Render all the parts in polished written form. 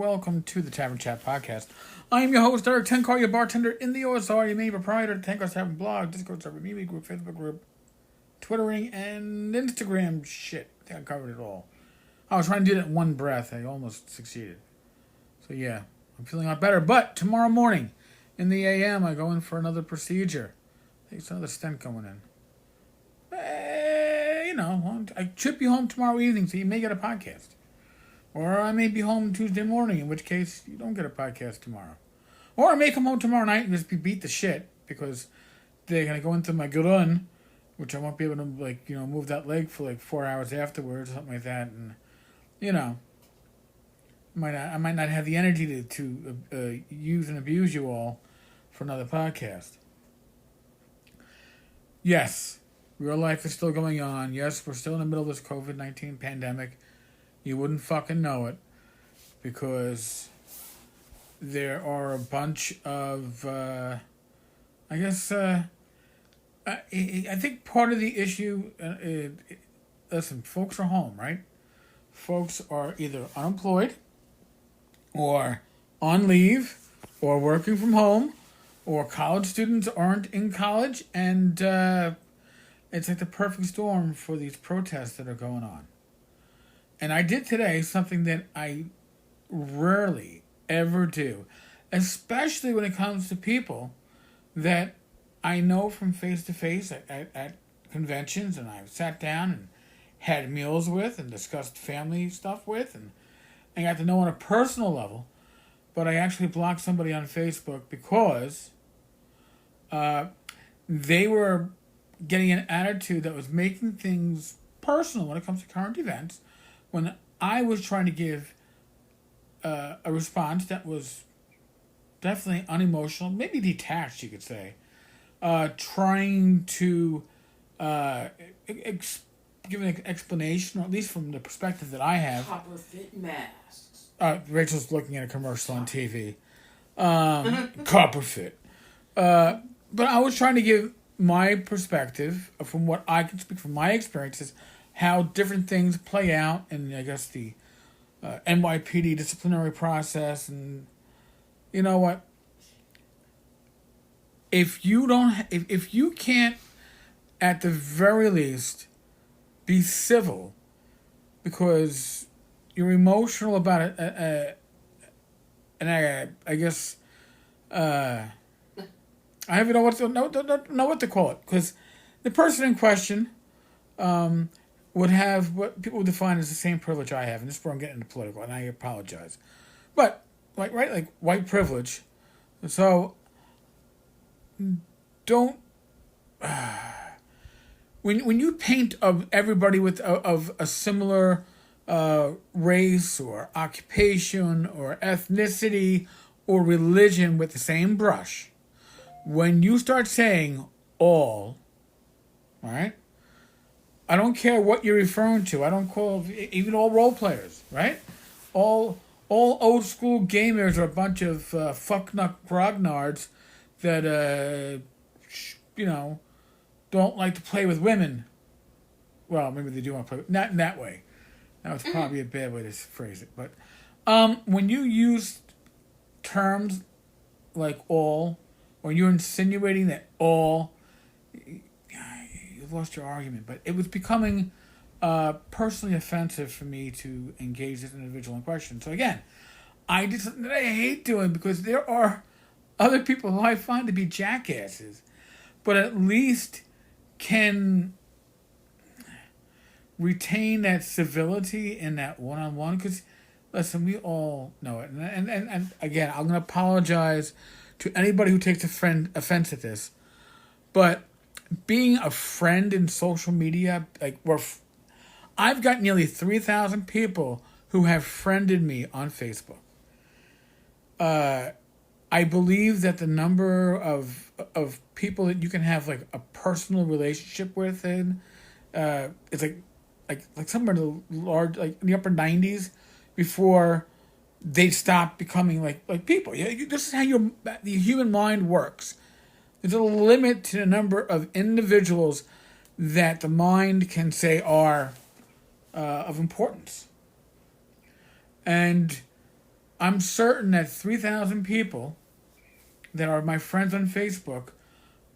welcome to the Tavern Chat Podcast. I am your host, Eric Tenkar, your bartender in the OSR, your main proprietor of Tenkar's Tavern blog, Discord server, Mimi group, Facebook group, Twittering, and Instagram shit. I think I covered it all. I was trying to do that in one breath. I almost succeeded. So yeah, I'm feeling a lot better. But tomorrow morning, in the AM, I go in for another procedure. I think it's another stent going in. I should be home tomorrow evening, so you may get a podcast. Or I may be home Tuesday morning, in which case you don't get a podcast tomorrow. Or I may come home tomorrow night and just be beat to shit because they're going to go into my gurun, which I won't be able to, move that leg for 4 hours afterwards, something like that. And, I might not have the energy to use and abuse you all for another podcast. Yes, real life is still going on. Yes, we're still in the middle of this COVID-19 pandemic. You wouldn't fucking know it because there are a bunch of, I think part of the issue, listen, folks are home, right? Folks are either unemployed or on leave or working from home or college students aren't in college, and it's like the perfect storm for these protests that are going on. And I did today something that I rarely ever do, especially when it comes to people that I know from face to face at conventions, and I've sat down and had meals with and discussed family stuff with, and got to know on a personal level. But I actually blocked somebody on Facebook because they were getting an attitude that was making things personal when it comes to current events, when I was trying to give a response that was definitely unemotional, maybe detached, you could say, trying to give an explanation, or at least from the perspective that I have. Copper fit masks. Rachel's looking at a commercial on TV. Copper fit. But I was trying to give my perspective from what I can speak from my experiences, how different things play out in, I guess, the NYPD disciplinary process. And you know what? If you can't, at the very least, be civil because you're emotional about it, and I guess I don't even know what to call it, because the person in question would have what people define as the same privilege I have, and this is where I'm getting into political, and I apologize, but like white privilege. So don't when you paint of everybody with of a similar race or occupation or ethnicity or religion with the same brush, when you start saying all right, I don't care what you're referring to. I don't call even all role players, right? All old school gamers are a bunch of fucknut grognards that don't like to play with women. Well, maybe they do want to play, not in that way. Now it's probably a bad way to phrase it, but when you use terms like all, or you're insinuating that all, you've lost your argument. But it was becoming personally offensive for me to engage this individual in question. So again, I did something that I hate doing because there are other people who I find to be jackasses, but at least can retain that civility in that one-on-one. Because listen, we all know it, and again, I'm gonna apologize to anybody who takes offense at this, but being a friend in social media, I've got nearly 3,000 people who have friended me on Facebook. I believe that the number of people that you can have like a personal relationship with it's like somewhere in the large, like in the upper 90s, before they stop becoming like people. This is how the human mind works. There's a limit to the number of individuals that the mind can say are of importance. And I'm certain that 3,000 people that are my friends on Facebook,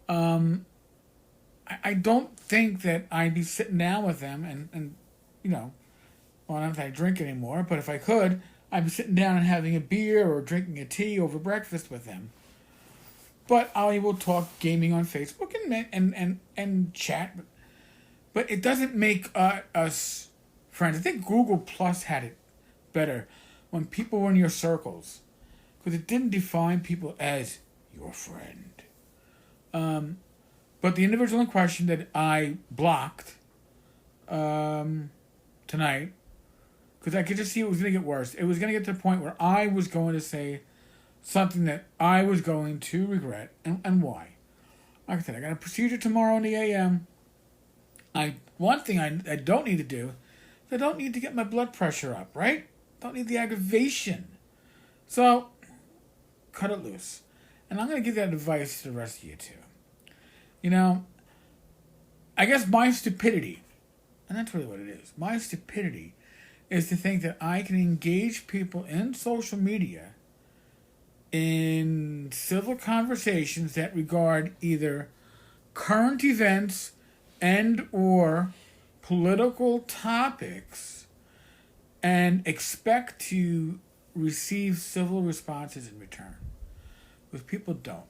I don't think that I'd be sitting down with them and well, not that I drink anymore, but if I could, I'd be sitting down and having a beer or drinking a tea over breakfast with them. But I will talk gaming on Facebook and chat. But it doesn't make us friends. I think Google Plus had it better when people were in your circles, because it didn't define people as your friend. But the individual in question that I blocked tonight, because I could just see it was going to get worse. It was going to get to the point where I was going to say something that I was going to regret, and why. Like I said, I got a procedure tomorrow in the AM. One thing I don't need to do is I don't need to get my blood pressure up, right? Don't need the aggravation. So, cut it loose. And I'm going to give that advice to the rest of you too. I guess my stupidity, and that's really what it is, my stupidity is to think that I can engage people in social media in civil conversations that regard either current events and or political topics and expect to receive civil responses in return. Because people don't.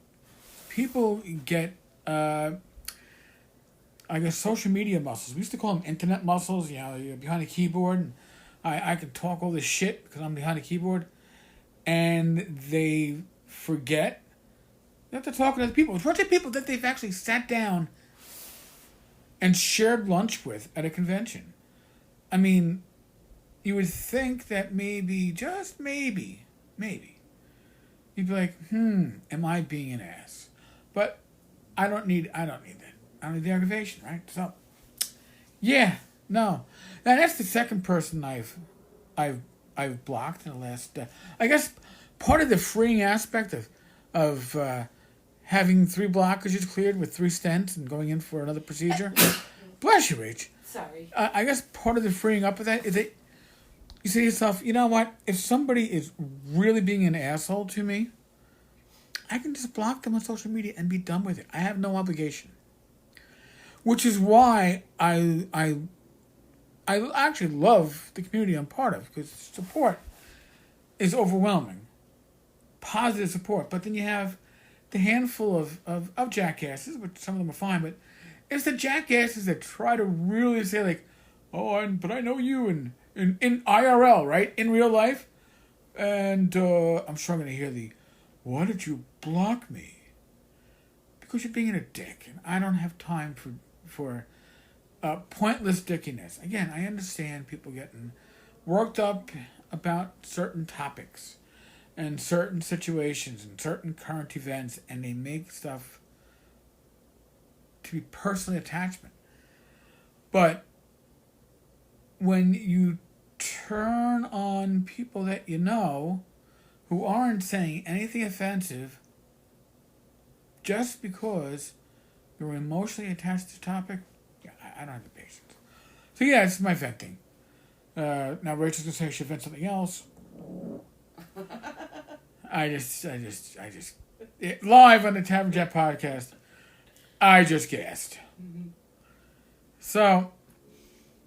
People get, I guess, social media muscles. We used to call them internet muscles. You're behind a keyboard, and I can talk all this shit because I'm behind a keyboard. And they forget that they're talking to other people. It's a bunch of people that they've actually sat down and shared lunch with at a convention. I mean, you would think that maybe, just maybe, you'd be like, am I being an ass? But I don't need that. I don't need the aggravation, right? So, yeah, no. Now that's the second person I've blocked in the last. I guess part of the freeing aspect of having 3 blockages cleared with 3 stents and going in for another procedure. Bless you, Rach. Sorry. I guess part of the freeing up of that is that you say to yourself, you know what? If somebody is really being an asshole to me, I can just block them on social media and be done with it. I have no obligation. Which is why I actually love the community I'm part of, because support is overwhelming. Positive support. But then you have the handful of jackasses, which some of them are fine, but it's the jackasses that try to really say like, but I know you in IRL, right? In real life. And I'm sure I'm going to hear why did you block me? Because you're being a dick, and I don't have time for pointless dickiness. Again, I understand people getting worked up about certain topics and certain situations and certain current events, and they make stuff to be personal attachment. But when you turn on people that you know who aren't saying anything offensive just because you're emotionally attached to the topic, I don't have the patience. So yeah, it's my venting. Now Rachel's gonna say she vent something else. I just live on the Tavern Jet podcast. I just gassed. Mm-hmm. So,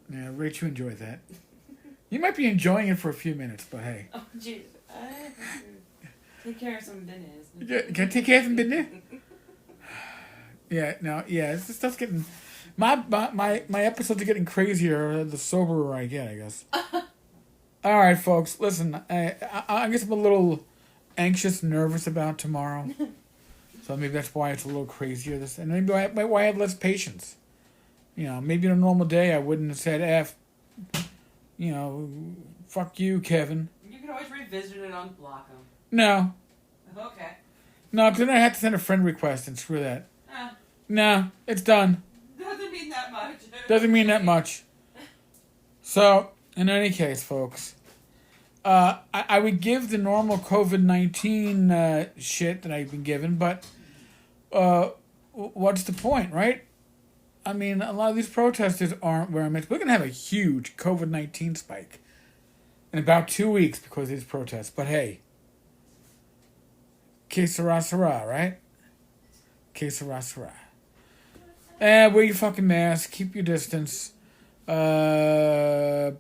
yeah, Rachel, enjoyed that. You might be enjoying it for a few minutes, but hey. Oh, jeez. Take care of some business. Can I take care of some business? This stuff's getting... My episodes are getting crazier the soberer I get, I guess. All right, folks, listen, I guess I'm a little anxious, nervous about tomorrow. So maybe that's why it's a little crazier. And maybe why I have less patience. Maybe on a normal day I wouldn't have said fuck you, Kevin. You can always revisit it on Block 'em. No. Okay. No, because then I have to send a friend request and screw that. No, it's done. Doesn't mean that much. Doesn't mean that much. So, in any case, folks, I would give the normal COVID-19 shit that I've been given, but what's the point, right? I mean, a lot of these protesters aren't where I'm at. We're going to have a huge COVID-19 spike. in about 2 weeks because of these protests. But hey, que sera, sera, right? Que sera, sera. And wear your fucking mask. Keep your distance. 6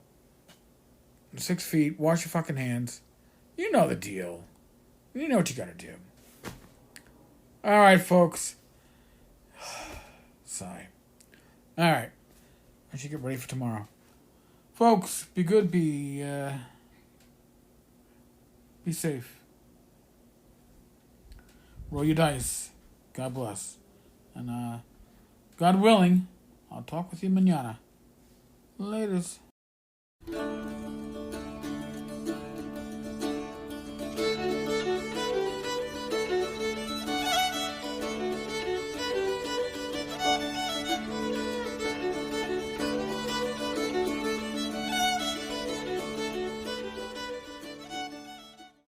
feet. Wash your fucking hands. You know the deal. You know what you gotta do. All right, folks. Sigh. All right. I should get ready for tomorrow. Folks, be good. Be safe. Roll your dice. God bless. And God willing, I'll talk with you mañana. Laters.